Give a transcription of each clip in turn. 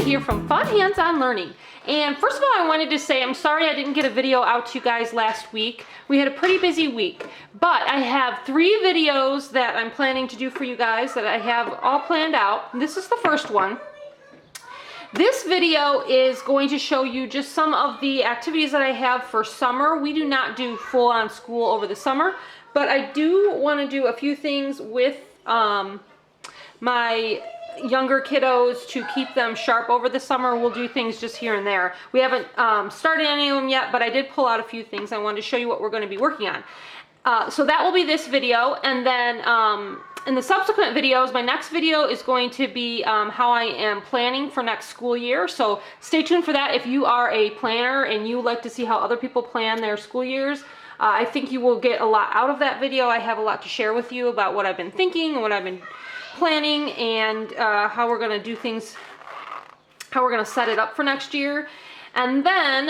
here from Fun Hands-On Learning. And first of all, I wanted to say I'm sorry I didn't get a video out to you guys last week. We had a pretty busy week, but I have 3 videos that I'm planning to do for you guys that I have all planned out. This is the first one. This video is going to show you just some of the activities that I have for summer. We do not do full-on school over the summer, but I do want to do a few things with my younger kiddos to keep them sharp over the summer. We'll do things just here and there. We haven't started any of them yet, but I did pull out a few things. I wanted to show you what we're going to be working on. So that will be this video, and then in the subsequent videos, my next video is going to be how I am planning for next school year. So stay tuned for that. If you are a planner and you like to see how other people plan their school years, I think you will get a lot out of that video. I have a lot to share with you about what I've been thinking and what I've been planning, and how we're going to do things, how we're going to set it up for next year. And then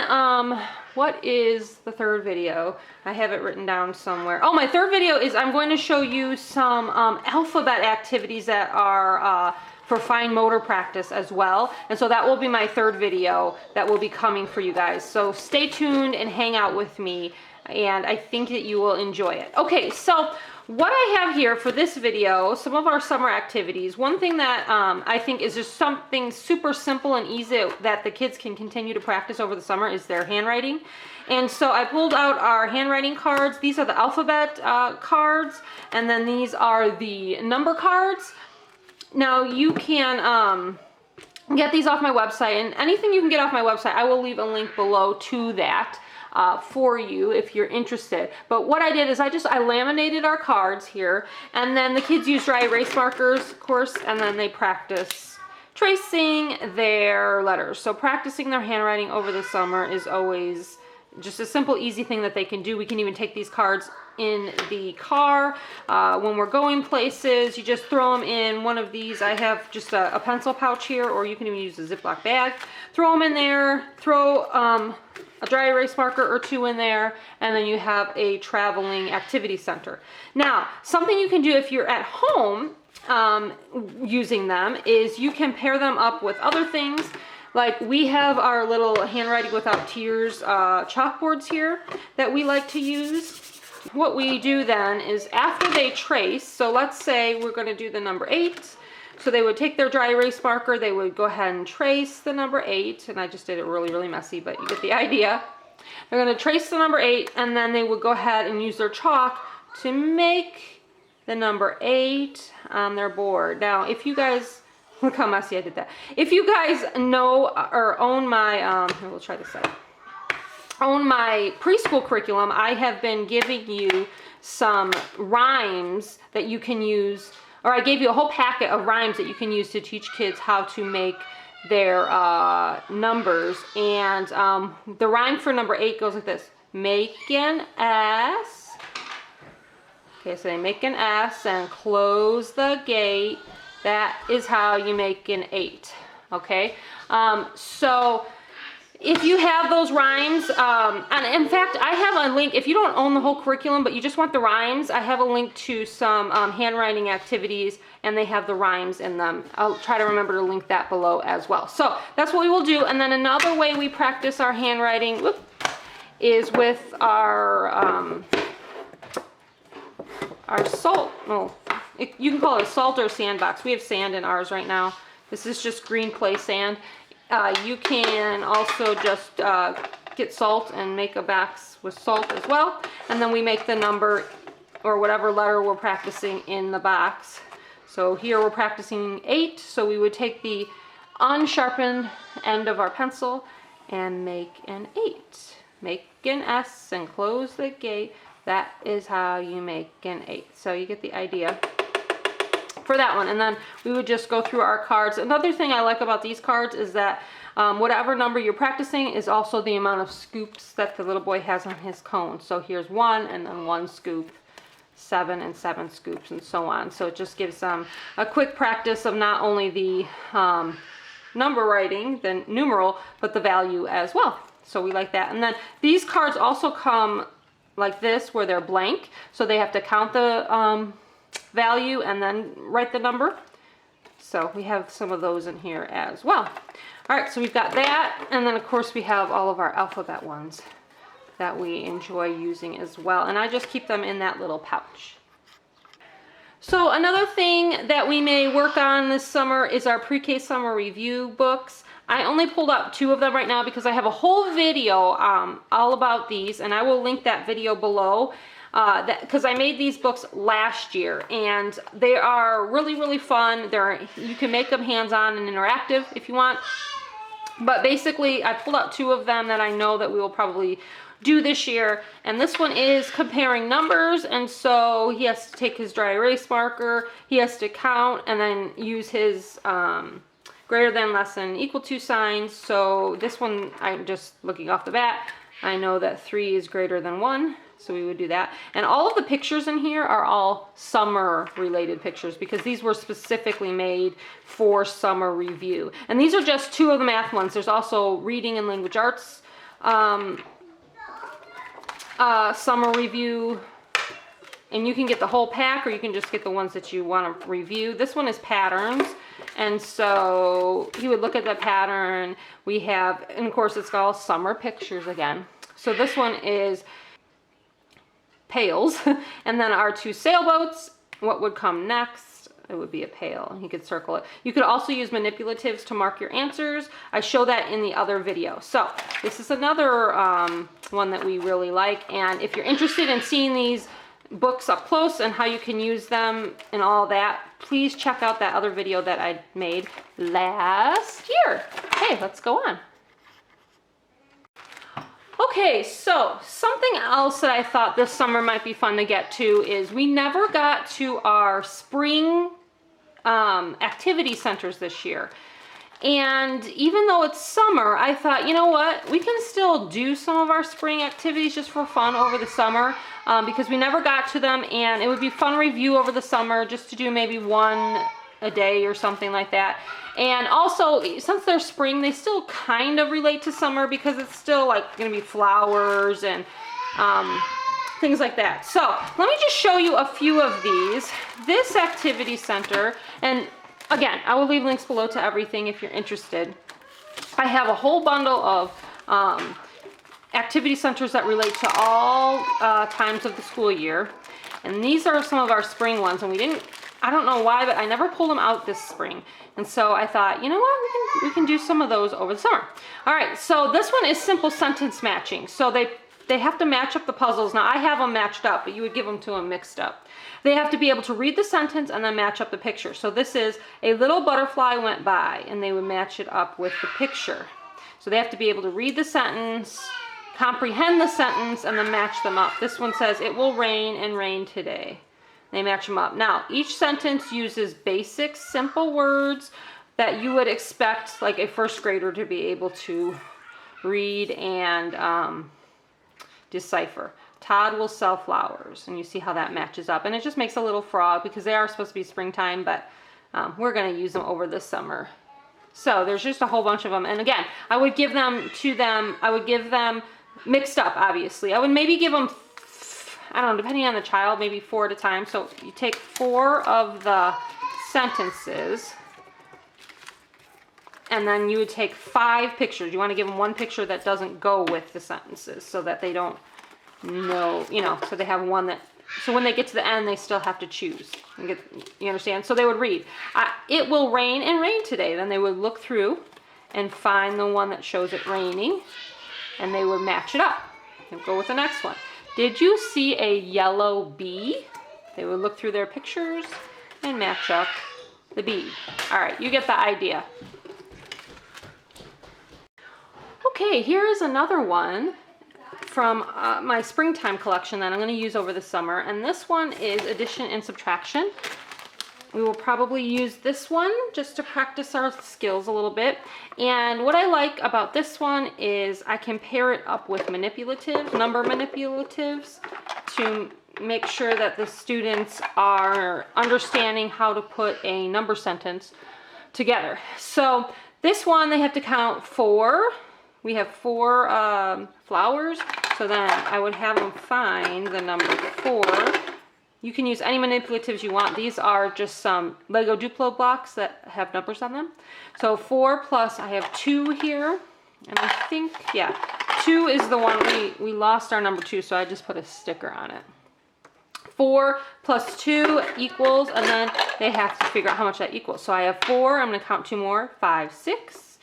what is the third video? I have it written down somewhere. Oh, my third video is I'm going to show you some alphabet activities that are for fine motor practice as well. And so that will be my third video that will be coming for you guys. So stay tuned and hang out with me, and I think that you will enjoy it. Okay, so what I have here for this video, some of our summer activities. One thing that I think is just something super simple and easy that the kids can continue to practice over the summer is their handwriting. And so I pulled out our handwriting cards. These are the alphabet cards, and then these are the number cards. Now you can get these off my website, and anything you can get off my website, I will leave a link below to that. For you if you're interested. But what I did is I laminated our cards here, and then the kids use dry erase markers, of course, and then they practice tracing their letters. So practicing their handwriting over the summer is always just a simple, easy thing that they can do. We can even take these cards in the car when we're going places. You just throw them in one of these. I have just a pencil pouch here, or you can even use a Ziploc bag. Throw them in there, throw a dry erase marker or 2 in there, and then you have a traveling activity center. Now, something you can do if you're at home using them is you can pair them up with other things. Like we have our little Handwriting Without Tears chalkboards here that we like to use. What we do then is after they trace, so let's say we're going to do the number 8. So they would take their dry erase marker, they would go ahead and trace the number 8, and I just did it really, really messy, but you get the idea. They're going to trace the number 8, and then they would go ahead and use their chalk to make the number 8 on their board. Now, if you guys, look how messy I did that. If you guys know or own my, we'll try this out. Own my preschool curriculum, I have been giving you some rhymes that you can use, or I gave you a whole packet of rhymes that you can use to teach kids how to make their numbers. And the rhyme for number 8 goes like this. Make an S. Okay, so they make an S and close the gate. That is how you make an 8. Okay, so if you have those rhymes, and in fact, I have a link, if you don't own the whole curriculum, but you just want the rhymes, I have a link to some handwriting activities, and they have the rhymes in them. I'll try to remember to link that below as well. So that's what we will do. And then another way we practice our handwriting is with our salt. Well, you can call it a salt or a sandbox. We have sand in ours right now. This is just green clay sand. You can also just get salt and make a box with salt as well. And then we make the number or whatever letter we're practicing in the box. So here we're practicing 8. So we would take the unsharpened end of our pencil and make an 8. Make an S and close the gate. That is how you make an 8. So you get the idea for that one. And then we would just go through our cards. Another thing I like about these cards is that whatever number you're practicing is also the amount of scoops that the little boy has on his cone. So here's 1 and then 1 scoop, 7 and 7 scoops, and so on. So it just gives them a quick practice of not only the number writing, the numeral, but the value as well. So we like that. And then these cards also come like this where they're blank. So they have to count the value and then write the number. So we have some of those in here as well. All right, so we've got that, and then of course we have all of our alphabet ones that we enjoy using as well, and I just keep them in that little pouch. So another thing that we may work on this summer is our pre-K summer review books. I only pulled up 2 of them right now because I have a whole video all about these, and I will link that video below because I made these books last year, and they are really fun. You can make them hands-on and interactive if you want, but basically I pulled out 2 of them that I know that we will probably do this year, and this one is comparing numbers, and so he has to take his dry erase marker, he has to count, and then use his greater than, less than, equal to signs. So this one, I'm just looking off the bat, I know that 3 is greater than 1, so we would do that. And all of the pictures in here are all summer related pictures because these were specifically made for summer review. And these are just 2 of the math ones. There's also reading and language arts summer review, and you can get the whole pack or you can just get the ones that you want to review. This one is patterns, and so he would look at the pattern. We have, and of course it's all summer pictures again. So this one is pails, and then our 2 sailboats. What would come next? It would be a pail. You could circle it. You could also use manipulatives to mark your answers. I show that in the other video. So this is another one that we really like. And if you're interested in seeing these books up close and how you can use them and all that, please check out that other video that I made last year. Okay, let's go on. Okay, so something else that I thought this summer might be fun to get to is we never got to our spring activity centers this year. And even though it's summer, I thought, you know what, we can still do some of our spring activities just for fun over the summer because we never got to them, and it would be fun review over the summer just to do maybe 1 a day or something like that. And also, since they're spring, they still kind of relate to summer because it's still like going to be flowers and things like that. So let me just show you a few of these. This activity center, and again, I will leave links below to everything if you're interested. I have a whole bundle of activity centers that relate to all times of the school year. And these are some of our spring ones, and I don't know why, but I never pulled them out this spring. And so I thought, you know what, we can do some of those over the summer. All right, so this one is simple sentence matching. So they have to match up the puzzles. Now I have them matched up, but you would give them to them mixed up. They have to be able to read the sentence and then match up the picture. So this is, a little butterfly went by, and they would match it up with the picture. So they have to be able to read the sentence, comprehend the sentence, and then match them up. This one says, it will rain and rain today. They match them up. Now, each sentence uses basic, simple words that you would expect like a first grader to be able to read and decipher. Todd will sell flowers, and you see how that matches up. And it just makes a little frog because they are supposed to be springtime, but we're going to use them over the summer. So there's just a whole bunch of them. And again, I would give them to them, I would give them mixed up, obviously. I would maybe give them, I don't know, depending on the child, maybe 4 at a time. So you take 4 of the sentences, and then you would take 5 pictures. You want to give them 1 picture that doesn't go with the sentences so that they don't know, you know, so they have one that, so when they get to the end, they still have to choose. You understand? So they would read, it will rain and rain today. Then they would look through and find the one that shows it raining, and they would match it up and go with the next one. Did you see a yellow bee? They would look through their pictures and match up the bee. All right, you get the idea. Okay, here is another one from my springtime collection that I'm going to use over the summer, and this one is addition and subtraction. We will probably use this one just to practice our skills a little bit. And what I like about this one is I can pair it up with manipulatives, number manipulatives, to make sure that the students are understanding how to put a number sentence together. So this one, they have to count 4. We have 4 flowers, so then I would have them find the number 4 You can use any manipulatives you want. These are just some Lego Duplo blocks that have numbers on them. So 4 plus, I have 2 here. And I think, yeah, 2 is the one we lost our number 2, so I just put a sticker on it. 4 plus 2 equals, and then they have to figure out how much that equals. So I have 4, I'm going to count 2 more, 5, 6.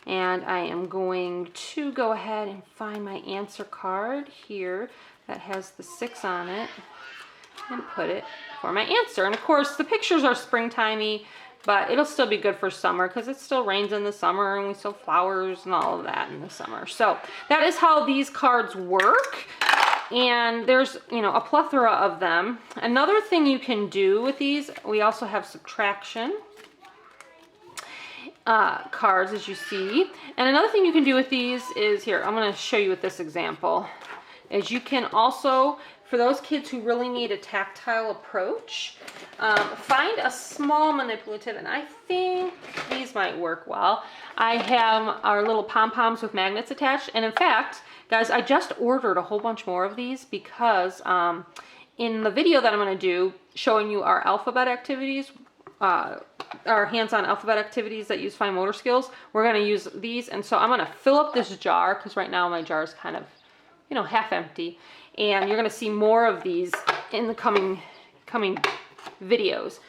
And I am going to go ahead and find my answer card here that has the 6 on it and put it for my answer. And of course, the pictures are springtimey, but it'll still be good for summer because it still rains in the summer and we still flowers and all of that in the summer. So that is how these cards work. And there's, you know, a plethora of them. Another thing you can do with these, we also have subtraction cards, as you see. And another thing you can do with these is, here, I'm going to show you with this example, is you can also, for those kids who really need a tactile approach, find a small manipulative, and I think these might work well. I have our little pom-poms with magnets attached, and in fact, guys, I just ordered a whole bunch more of these because in the video that I'm going to do showing you our alphabet activities, our hands-on alphabet activities that use fine motor skills, we're going to use these. And so I'm going to fill up this jar because right now my jar is kind of, you know, half empty. And you're going to see more of these in the coming videos.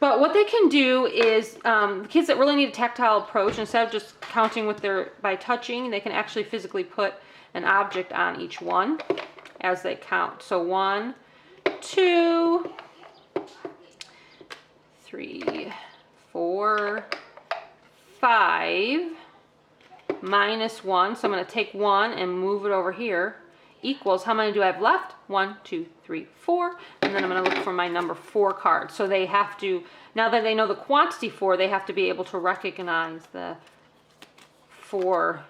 But what they can do is, the kids that really need a tactile approach, instead of just counting with by touching, they can actually physically put an object on each one as they count. So 1, 2, 3, 4, 5, minus 1. So I'm going to take 1 and move it over here. Equals, how many do I have left? 1, 2, 3, 4. And then I'm going to look for my number 4 card. So they have to, now that they know the quantity 4, they have to be able to recognize the 4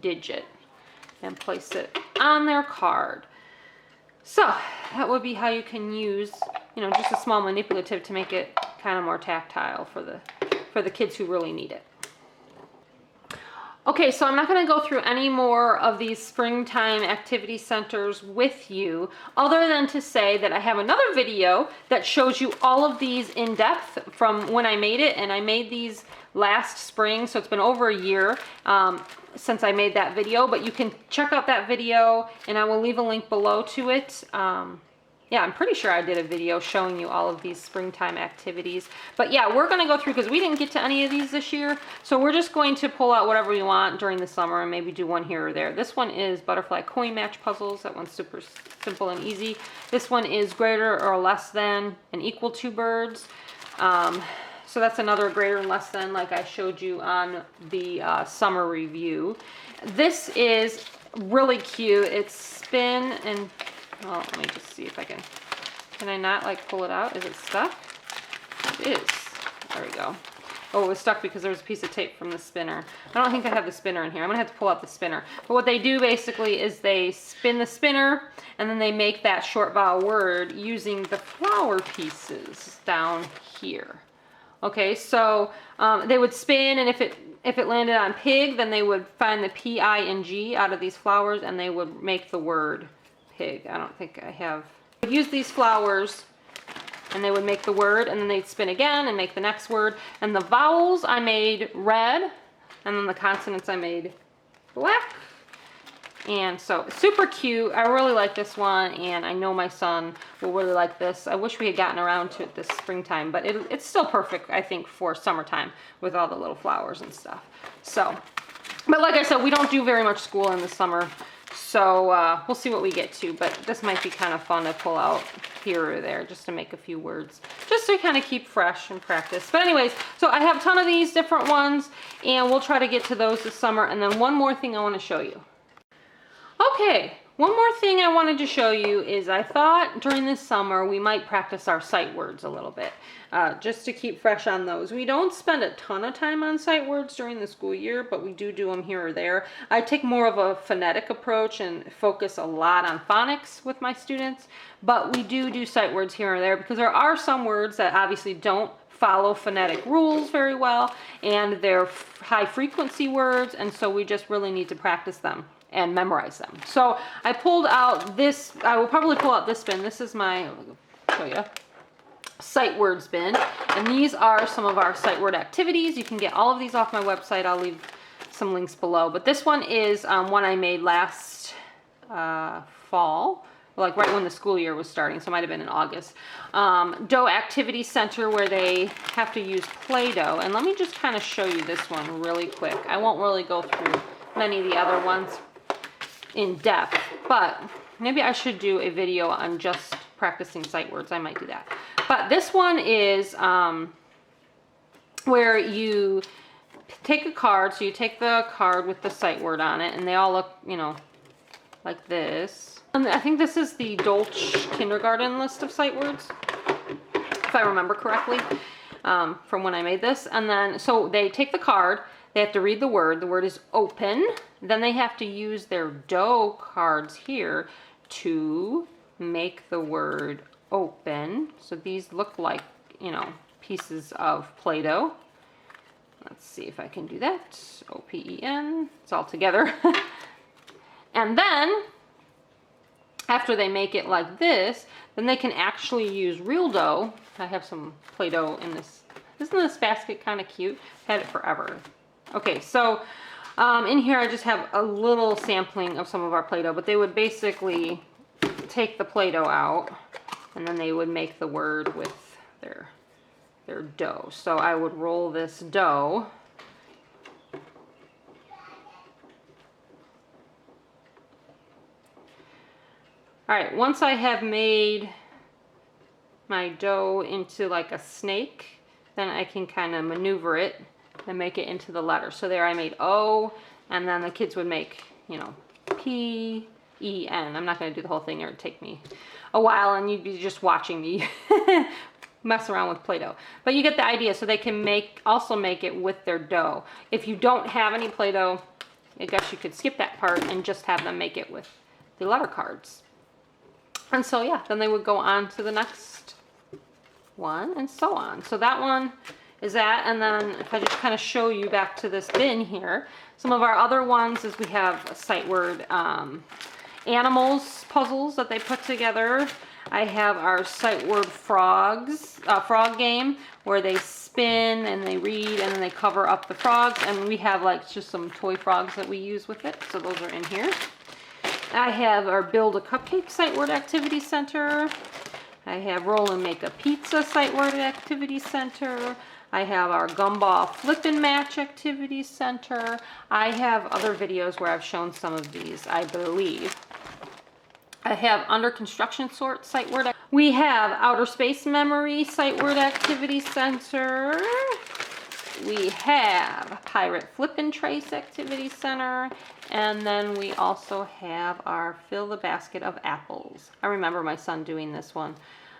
digit and place it on their card. So that would be how you can use, you know, just a small manipulative to make it kind of more tactile for the kids who really need it. Okay, so I'm not going to go through any more of these springtime activity centers with you, other than to say that I have another video that shows you all of these in depth from when I made it, and I made these last spring, so it's been over a year since I made that video, but you can check out that video, and I will leave a link below to it. Yeah, I'm pretty sure I did a video showing you all of these springtime activities. But yeah, we're going to go through, because we didn't get to any of these this year, so we're just going to pull out whatever we want during the summer and maybe do one here or there. This one is butterfly coin match puzzles. That one's super simple and easy. This one is greater or less than and equal to birds. So that's another greater and less than, like I showed you on the summer review. This is really cute. It's spin and, well, let me just see if I can I not like pull it out? Is it stuck? It is. There we go. Oh, it was stuck because there was a piece of tape from the spinner. I don't think I have the spinner in here. I'm gonna have to pull out the spinner. But what they do basically is they spin the spinner and then they make that short vowel word using the flower pieces down here. Okay, so they would spin, and if it landed on pig, then they would find the P-I-N-G out of these flowers and they would make the word pig. I don't think I have. I'd use these flowers and they would make the word, and then they'd spin again and make the next word. And the vowels I made red, and then the consonants I made black. And so super cute. I really like this one, and I know my son will really like this. I wish we had gotten around to it this springtime, but it's still perfect, I think, for summertime with all the little flowers and stuff. So, but like I said, we don't do very much school in the summer, so we'll see what we get to. But this might be kind of fun to pull out here or there just to make a few words, just to kind of keep fresh and practice. But anyways, so I have a ton of these different ones, and we'll try to get to those this summer. And then one more thing I want to show you. Okay, one more thing I wanted to show you is I thought during this summer we might practice our sight words a little bit, just to keep fresh on those. We don't spend a ton of time on sight words during the school year, but we do them here or there. I take more of a phonetic approach and focus a lot on phonics with my students, but we do sight words here or there because there are some words that obviously don't follow phonetic rules very well, and they're high frequency words, and so we just really need to practice them and memorize them. So I pulled out this, I will probably pull out this bin. This is my show you. Sight words bin. And these are some of our sight word activities. You can get all of these off my website. I'll leave some links below. But this one is one I made last fall, like right when the school year was starting, so it might have been in August. Dough Activity Center, where they have to use Play-Doh. And let me just kind of show you this one really quick. I won't really go through many of the other ones in depth, but maybe I should do a video on just practicing sight words. I might do that. But this one is where you take a card. So you take the card with the sight word on it, and they all look, you know, like this. And I think this is the Dolch kindergarten list of sight words, if I remember correctly, from when I made this. And then, so they take the card, they have to read the word. The word is open. Then they have to use their dough cards here to make the word open. So these look like, you know, pieces of Play-Doh. Let's see if I can do that. O-P-E-N. It's all together. And then, after they make it like this, then they can actually use real dough. I have some Play-Doh in this. Isn't this basket kind of cute? I've had it forever. Okay, so in here I just have a little sampling of some of our Play-Doh, but they would basically take the Play-Doh out, and then they would make the word with their dough. So I would roll this dough. All right, once I have made my dough into like a snake, then I can kind of maneuver it and make it into the letter. So there I made O, and then the kids would make, you know, P-E-N. I'm not going to do the whole thing, or it'd take me a while, and you'd be just watching me mess around with Play-Doh. But you get the idea. So they can also make it with their dough. If you don't have any Play-Doh, I guess you could skip that part and just have them make it with the letter cards. And so, yeah, then they would go on to the next one, and so on. So that one is that. And then if I just kind of show you back to this bin here, some of our other ones is we have a sight word animals puzzles that they put together. I have our sight word frog game, where they spin and they read and then they cover up the frogs. And we have like just some toy frogs that we use with it. So those are in here. I have our Build a Cupcake Sight Word Activity Center. I have Roll and Make a Pizza Sight Word Activity Center. I have our Gumball Flip and Match Activity Center. I have other videos where I've shown some of these, I believe. I have Under Construction Sort Sight Word. We have Outer Space Memory Sight Word Activity Center. We have Pirate Flip and Trace Activity Center. And then we also have our Fill the Basket of Apples. I remember my son doing this one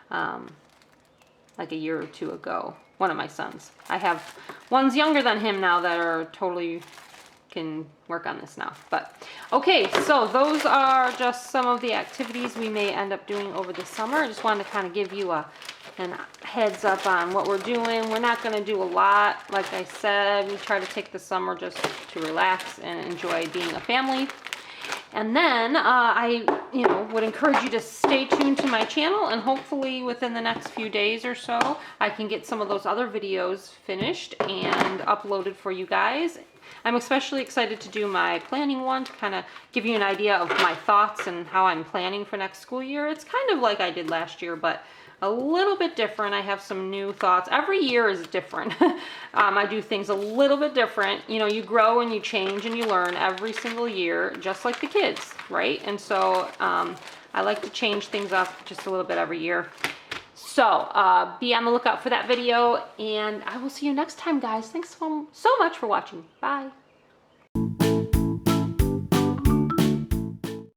like a year or two ago. One of my sons. I have ones younger than him now that are totally can work on this now. But okay, so those are just some of the activities we may end up doing over the summer. I just wanted to kind of give you a heads up on what we're doing. We're not going to do a lot. Like I said, we try to take the summer just to relax and enjoy being a family. And then I would encourage you to stay tuned to my channel, and hopefully within the next few days or so I can get some of those other videos finished and uploaded for you guys. I'm especially excited to do my planning one to kind of give you an idea of my thoughts and how I'm planning for next school year. It's kind of like I did last year, but a little bit different. I have some new thoughts. Every year is different. I do things a little bit different. You know, you grow and you change and you learn every single year, just like the kids, right? And so I like to change things up just a little bit every year. So be on the lookout for that video, and I will see you next time, guys. Thanks so much for watching. Bye.